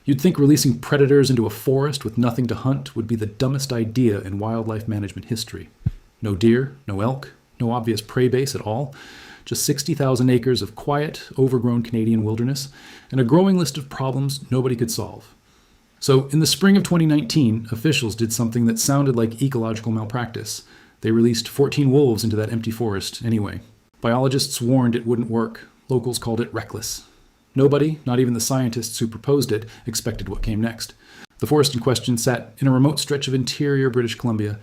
You'd think releasing predators into a forest with nothing to hunt would be the dumbest idea in wildlife management history. No deer, no elk, no obvious prey base at all, just 60,000 acres of quiet, overgrown Canadian wilderness, and a growing list of problems nobody could solve. So, in the spring of 2019, officials did something that sounded like ecological malpractice. They released 14 wolves into that empty forest anyway. Biologists warned it wouldn't work. Locals called it reckless. Nobody, not even the scientists who proposed it, expected what came next. The forest in question sat in a remote stretch of interior British Columbia,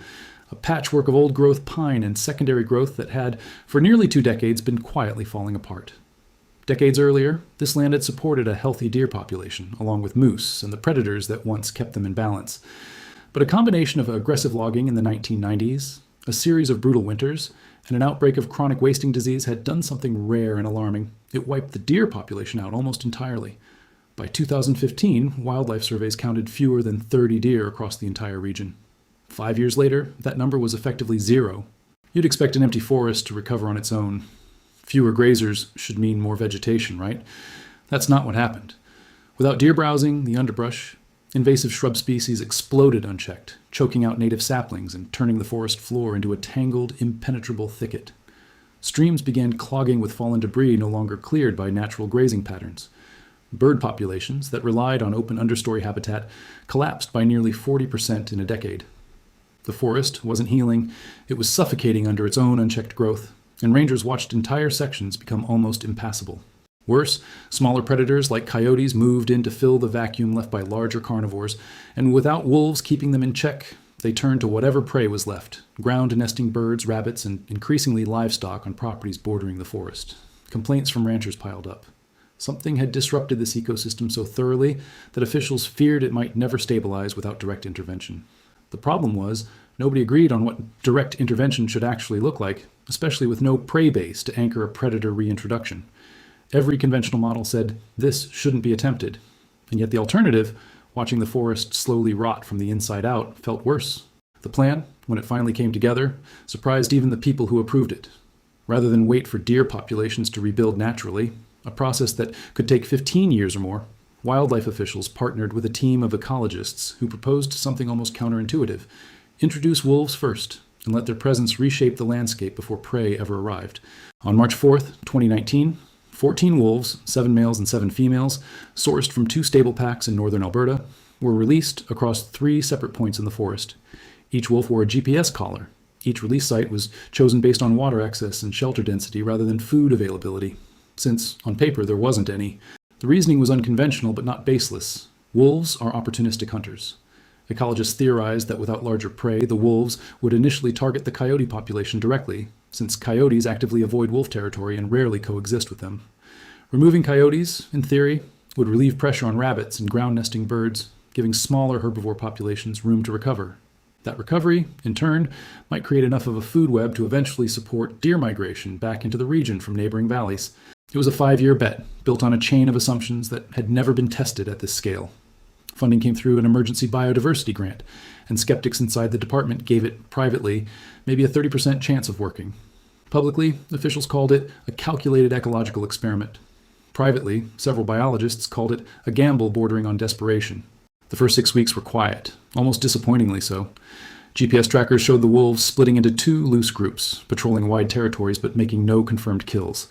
a patchwork of old-growth pine and secondary growth that had, for nearly 2 decades, been quietly falling apart. Decades earlier, this land had supported a healthy deer population, along with moose and the predators that once kept them in balance. But a combination of aggressive logging in the 1990s, a series of brutal winters, and an outbreak of chronic wasting disease had done something rare and alarming. It wiped the deer population out almost entirely. By 2015, wildlife surveys counted fewer than 30 deer across the entire region. 5 years later, that number was effectively 0. You'd expect an empty forest to recover on its own. Fewer grazers should mean more vegetation, right? That's not what happened. Without deer browsing, the underbrush, invasive shrub species exploded unchecked, choking out native saplings and turning the forest floor into a tangled, impenetrable thicket. Streams began clogging with fallen debris no longer cleared by natural grazing patterns. Bird populations that relied on open understory habitat collapsed by nearly 40% in a decade. The forest wasn't healing, it was suffocating under its own unchecked growth, and rangers watched entire sections become almost impassable. Worse, smaller predators like coyotes moved in to fill the vacuum left by larger carnivores, and without wolves keeping them in check, they turned to whatever prey was left, ground-nesting birds, rabbits, and increasingly livestock on properties bordering the forest. Complaints from ranchers piled up. Something had disrupted this ecosystem so thoroughly that officials feared it might never stabilize without direct intervention. The problem was, nobody agreed on what direct intervention should actually look like, especially with no prey base to anchor a predator reintroduction. Every conventional model said this shouldn't be attempted, and yet the alternative, watching the forest slowly rot from the inside out, felt worse. The plan, when it finally came together, surprised even the people who approved it. Rather than wait for deer populations to rebuild naturally, a process that could take 15 years or more, wildlife officials partnered with a team of ecologists who proposed something almost counterintuitive: introduce wolves first and let their presence reshape the landscape before prey ever arrived. On March 4th, 2019, 14 wolves, 7 males and 7 females, sourced from 2 stable packs in northern Alberta, were released across 3 separate points in the forest. Each wolf wore a GPS collar. Each release site was chosen based on water access and shelter density rather than food availability, since, on paper, there wasn't any. The reasoning was unconventional but not baseless. Wolves are opportunistic hunters. Ecologists theorized that without larger prey, the wolves would initially target the coyote population directly, since coyotes actively avoid wolf territory and rarely coexist with them. Removing coyotes, in theory, would relieve pressure on rabbits and ground-nesting birds, giving smaller herbivore populations room to recover. That recovery, in turn, might create enough of a food web to eventually support deer migration back into the region from neighboring valleys. It was a 5-year bet, built on a chain of assumptions that had never been tested at this scale. Funding came through an emergency biodiversity grant, and skeptics inside the department gave it, privately, maybe a 30% chance of working. Publicly, officials called it a calculated ecological experiment. Privately, several biologists called it a gamble bordering on desperation. The first 6 weeks were quiet, almost disappointingly so. GPS trackers showed the wolves splitting into 2 loose groups, patrolling wide territories but making no confirmed kills.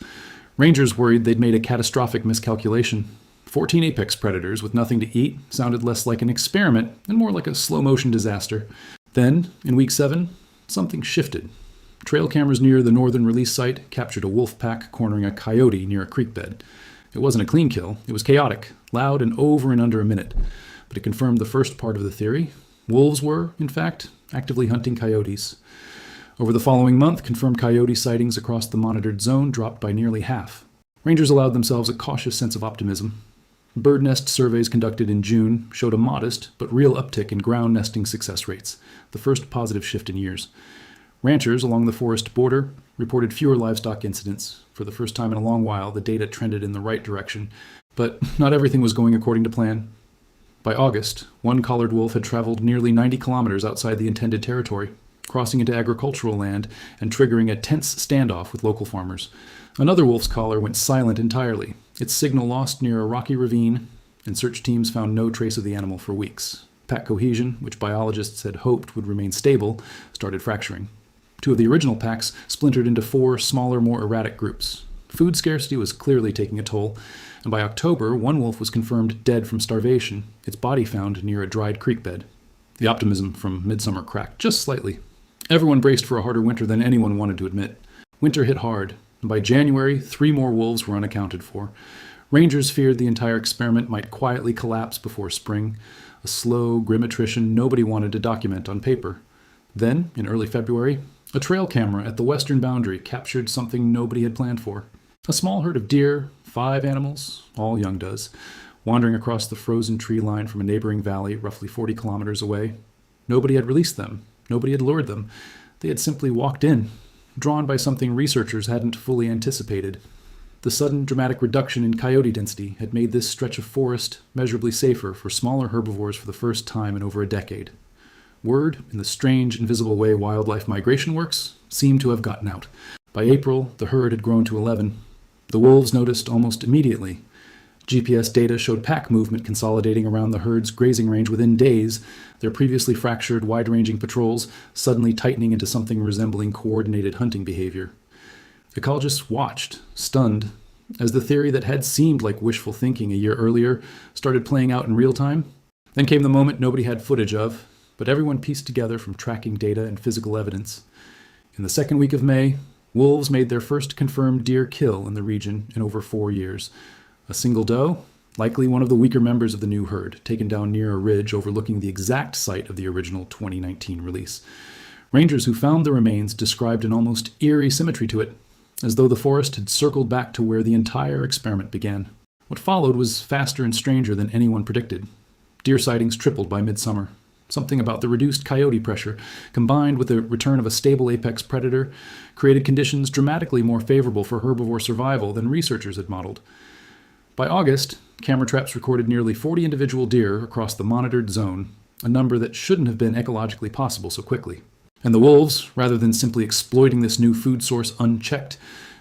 Rangers worried they'd made a catastrophic miscalculation. 14 apex predators with nothing to eat sounded less like an experiment and more like a slow-motion disaster. Then, in week 7, something shifted. Trail cameras near the northern release site captured a wolf pack cornering a coyote near a creek bed. It wasn't a clean kill. It was chaotic, loud, and over in under a minute. But it confirmed the first part of the theory. Wolves were, in fact, actively hunting coyotes. Over the following month, confirmed coyote sightings across the monitored zone dropped by nearly half. Rangers allowed themselves a cautious sense of optimism. Bird nest surveys conducted in June showed a modest but real uptick in ground nesting success rates, the first positive shift in years. Ranchers along the forest border reported fewer livestock incidents. For the first time in a long while, the data trended in the right direction, but not everything was going according to plan. By August, one collared wolf had traveled nearly 90 kilometers outside the intended territory, crossing into agricultural land and triggering a tense standoff with local farmers. Another wolf's collar went silent entirely, its signal lost near a rocky ravine, and search teams found no trace of the animal for weeks. Pack cohesion, which biologists had hoped would remain stable, started fracturing. 2 of the original packs splintered into 4 smaller, more erratic groups. Food scarcity was clearly taking a toll, and by October, one wolf was confirmed dead from starvation, its body found near a dried creek bed. The optimism from midsummer cracked just slightly. Everyone braced for a harder winter than anyone wanted to admit. Winter hit hard, and by January, 3 more wolves were unaccounted for. Rangers feared the entire experiment might quietly collapse before spring, a slow, grim attrition nobody wanted to document on paper. Then, in early February, a trail camera at the western boundary captured something nobody had planned for. A small herd of deer, 5 animals, all young does, wandering across the frozen tree line from a neighboring valley roughly 40 kilometers away. Nobody had released them. Nobody had lured them. They had simply walked in, drawn by something researchers hadn't fully anticipated. The sudden dramatic reduction in coyote density had made this stretch of forest measurably safer for smaller herbivores for the first time in over a decade. Word, in the strange, invisible way wildlife migration works, seemed to have gotten out. By April, the herd had grown to 11. The wolves noticed almost immediately. GPS data showed pack movement consolidating around the herd's grazing range within days, their previously fractured, wide-ranging patrols suddenly tightening into something resembling coordinated hunting behavior. Ecologists watched, stunned, as the theory that had seemed like wishful thinking a year earlier started playing out in real time. Then came the moment nobody had footage of, but everyone pieced together from tracking data and physical evidence. In the second week of May, wolves made their first confirmed deer kill in the region in over 4 years. A single doe, likely one of the weaker members of the new herd, taken down near a ridge overlooking the exact site of the original 2019 release. Rangers who found the remains described an almost eerie symmetry to it, as though the forest had circled back to where the entire experiment began. What followed was faster and stranger than anyone predicted. Deer sightings tripled by midsummer. Something about the reduced coyote pressure, combined with the return of a stable apex predator, created conditions dramatically more favorable for herbivore survival than researchers had modeled. By August, camera traps recorded nearly 40 individual deer across the monitored zone, a number that shouldn't have been ecologically possible so quickly. And the wolves, rather than simply exploiting this new food source unchecked,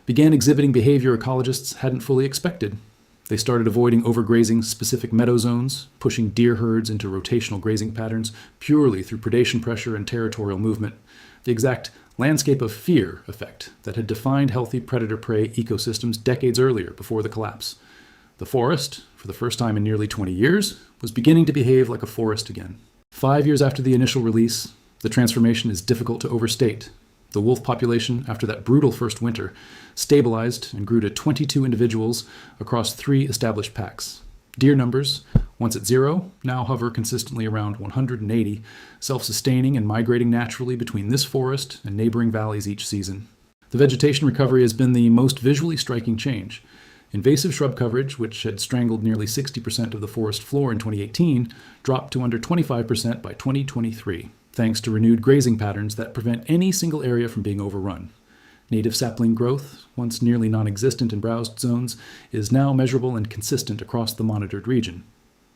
began exhibiting behavior ecologists hadn't fully expected. They started avoiding overgrazing specific meadow zones, pushing deer herds into rotational grazing patterns purely through predation pressure and territorial movement, the exact landscape of fear effect that had defined healthy predator-prey ecosystems decades earlier before the collapse. The forest, for the first time in nearly 20 years, was beginning to behave like a forest again. 5 years after the initial release, the transformation is difficult to overstate. The wolf population, after that brutal first winter, stabilized and grew to 22 individuals across 3 established packs. Deer numbers, once at 0, now hover consistently around 180, self-sustaining and migrating naturally between this forest and neighboring valleys each season. The vegetation recovery has been the most visually striking change. Invasive shrub coverage, which had strangled nearly 60% of the forest floor in 2018, dropped to under 25% by 2023. Thanks to renewed grazing patterns that prevent any single area from being overrun. Native sapling growth, once nearly non-existent in browsed zones, is now measurable and consistent across the monitored region.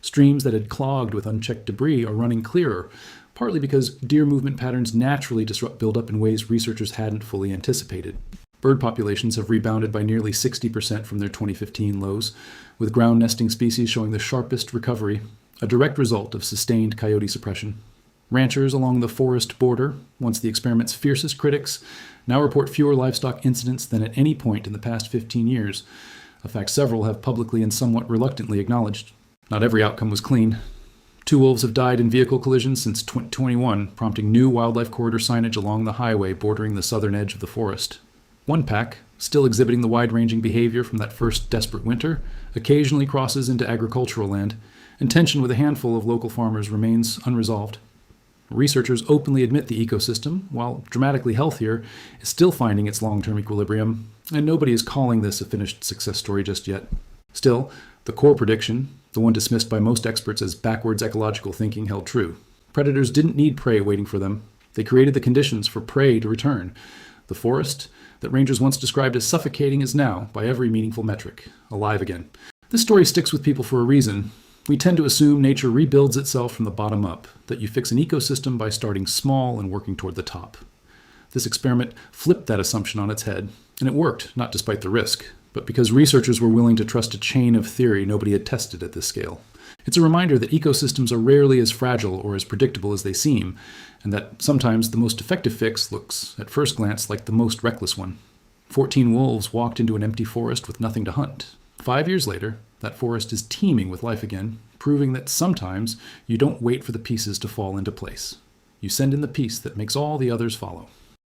Streams that had clogged with unchecked debris are running clearer, partly because deer movement patterns naturally disrupt buildup in ways researchers hadn't fully anticipated. Bird populations have rebounded by nearly 60% from their 2015 lows, with ground nesting species showing the sharpest recovery, a direct result of sustained coyote suppression. Ranchers along the forest border, once the experiment's fiercest critics, now report fewer livestock incidents than at any point in the past 15 years, a fact several have publicly and somewhat reluctantly acknowledged. Not every outcome was clean. 2 wolves have died in vehicle collisions since 2021, prompting new wildlife corridor signage along the highway bordering the southern edge of the forest. One pack, still exhibiting the wide-ranging behavior from that first desperate winter, occasionally crosses into agricultural land, and tension with a handful of local farmers remains unresolved. Researchers openly admit the ecosystem, while dramatically healthier, is still finding its long-term equilibrium, and nobody is calling this a finished success story just yet. Still, the core prediction, the one dismissed by most experts as backwards ecological thinking, held true. Predators didn't need prey waiting for them. They created the conditions for prey to return. The forest, that rangers once described as suffocating, is now, by every meaningful metric, alive again. This story sticks with people for a reason. We tend to assume nature rebuilds itself from the bottom up, that you fix an ecosystem by starting small and working toward the top. This experiment flipped that assumption on its head, and it worked, not despite the risk, but because researchers were willing to trust a chain of theory nobody had tested at this scale. It's a reminder that ecosystems are rarely as fragile or as predictable as they seem, and that sometimes the most effective fix looks, at first glance, like the most reckless one. 14 wolves walked into an empty forest with nothing to hunt. 5 years later, that forest is teeming with life again, proving that sometimes you don't wait for the pieces to fall into place. You send in the piece that makes all the others follow.